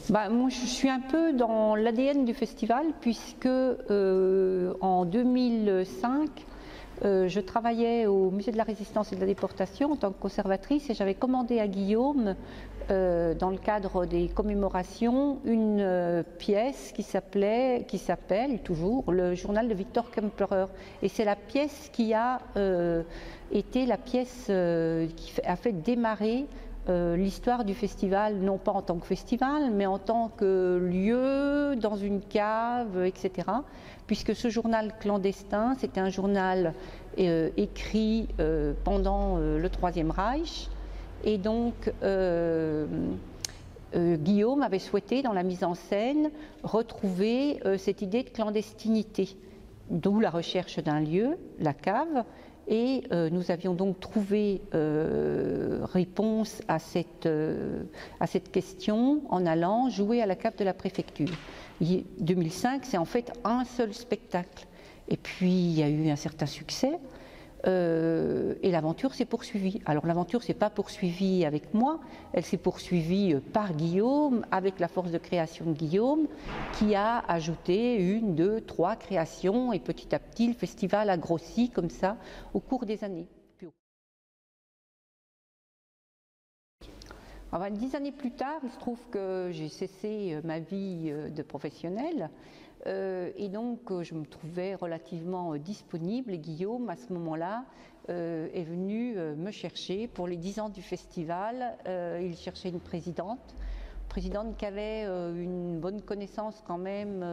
Moi, je suis un peu dans l'ADN du festival puisque en 2005, je travaillais au Musée de la Résistance et de la Déportation en tant que conservatrice et j'avais commandé à Guillaume, dans le cadre des commémorations, une pièce qui s'appelle toujours le journal de Victor Kempferer. Et c'est la pièce qui a été la pièce qui a fait démarrer l'histoire du festival, non pas en tant que festival, mais en tant que lieu, dans une cave, etc. Puisque ce journal clandestin, c'était un journal écrit pendant le Troisième Reich. Et donc, Guillaume avait souhaité, dans la mise en scène, retrouver cette idée de clandestinité. D'où la recherche d'un lieu, la cave. Et nous avions donc trouvé réponse à cette question en allant jouer à la cave de la préfecture. 2005, c'est en fait un seul spectacle. Et puis il y a eu un certain succès et l'aventure s'est poursuivie. Alors l'aventure s'est pas poursuivie avec moi, elle s'est poursuivie par Guillaume, avec la force de création de Guillaume, qui a ajouté 1, 2, 3 créations, et petit à petit le festival a grossi comme ça au cours des années. Alors, 10 années plus tard, il se trouve que j'ai cessé ma vie de professionnelle et donc je me trouvais relativement disponible, et Guillaume à ce moment-là est venu me chercher pour les 10 ans du festival. Il cherchait une présidente qui avait une bonne connaissance quand même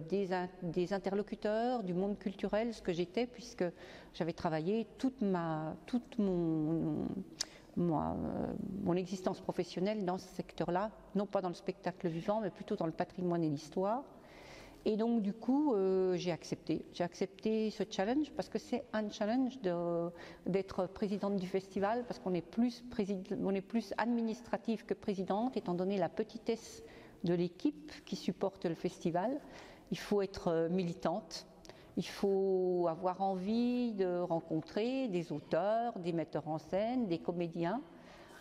des interlocuteurs, du monde culturel, ce que j'étais, puisque j'avais travaillé toute mon existence professionnelle dans ce secteur-là, non pas dans le spectacle vivant, mais plutôt dans le patrimoine et l'histoire. Et donc du coup, j'ai accepté ce challenge, parce que c'est un challenge d'être présidente du festival, parce qu'on est plus administrative que présidente, étant donné la petitesse de l'équipe qui supporte le festival. Il faut être militante. Il faut avoir envie de rencontrer des auteurs, des metteurs en scène, des comédiens.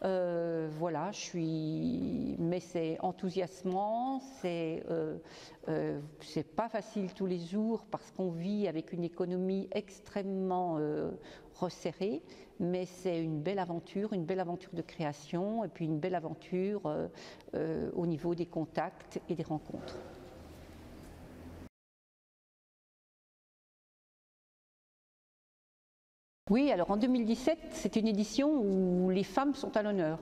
Voilà, mais c'est enthousiasmant, c'est pas facile tous les jours parce qu'on vit avec une économie extrêmement resserrée, mais c'est une belle aventure de création, et puis une belle aventure au niveau des contacts et des rencontres. Oui, alors en 2017, c'est une édition où les femmes sont à l'honneur.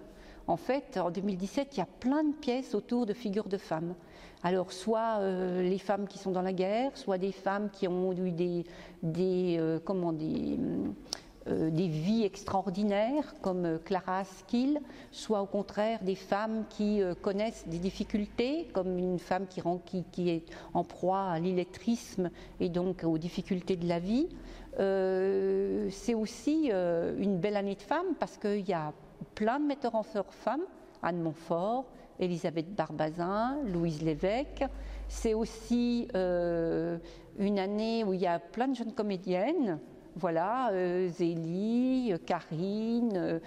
En fait, en 2017, il y a plein de pièces autour de figures de femmes. Alors, soit les femmes qui sont dans la guerre, soit des femmes qui ont eu des vies extraordinaires, comme Clara Askill, soit au contraire des femmes qui connaissent des difficultés, comme une femme qui est en proie à l'illettrisme et donc aux difficultés de la vie. C'est aussi une belle année de femmes, parce qu'il y a plein de metteurs en scène femmes, Anne Montfort, Elisabeth Barbazin, Louise Lévesque. C'est aussi une année où il y a plein de jeunes comédiennes, voilà, Zélie, Karine,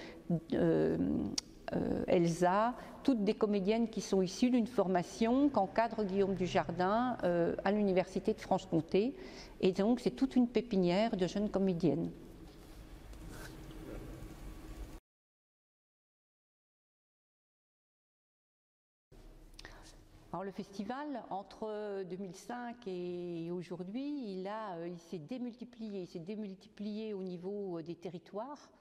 Elsa, toutes des comédiennes qui sont issues d'une formation qu'encadre Guillaume Dujardin à l'Université de Franche-Comté. Et donc c'est toute une pépinière de jeunes comédiennes. Alors le festival, entre 2005 et aujourd'hui, il s'est démultiplié au niveau des territoires.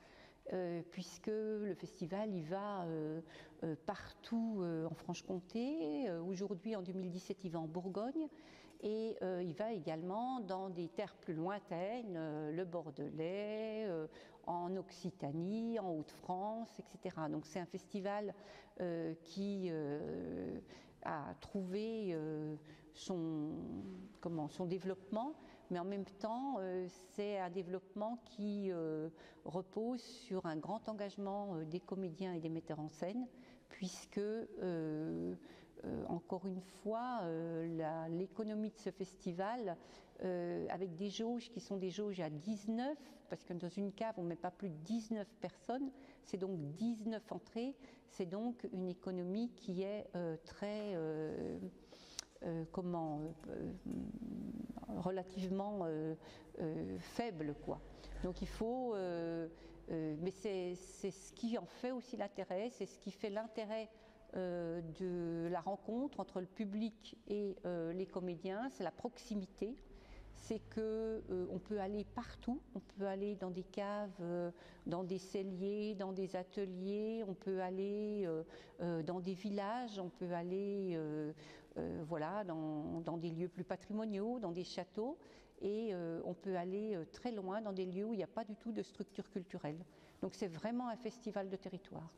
Puisque le festival il va partout en Franche-Comté. Aujourd'hui, en 2017, il va en Bourgogne, et il va également dans des terres plus lointaines, le Bordelais, en Occitanie, en Hauts-de-France, etc. Donc c'est un festival qui a trouvé son développement, mais en même temps, c'est un développement qui repose sur un grand engagement des comédiens et des metteurs en scène, puisque encore une fois, l'économie de ce festival, avec des jauges qui sont des jauges à 19, parce que dans une cave, on ne met pas plus de 19 personnes, c'est donc 19 entrées, c'est donc une économie qui est très... relativement faible, quoi. Donc il faut... mais c'est ce qui en fait aussi l'intérêt, c'est ce qui fait l'intérêt de la rencontre entre le public et les comédiens, c'est la proximité, c'est que on peut aller partout, on peut aller dans des caves, dans des celliers, dans des ateliers, on peut aller dans des villages, on peut aller voilà, dans des lieux plus patrimoniaux, dans des châteaux, et on peut aller très loin dans des lieux où il n'y a pas du tout de structure culturelle. Donc c'est vraiment un festival de territoire.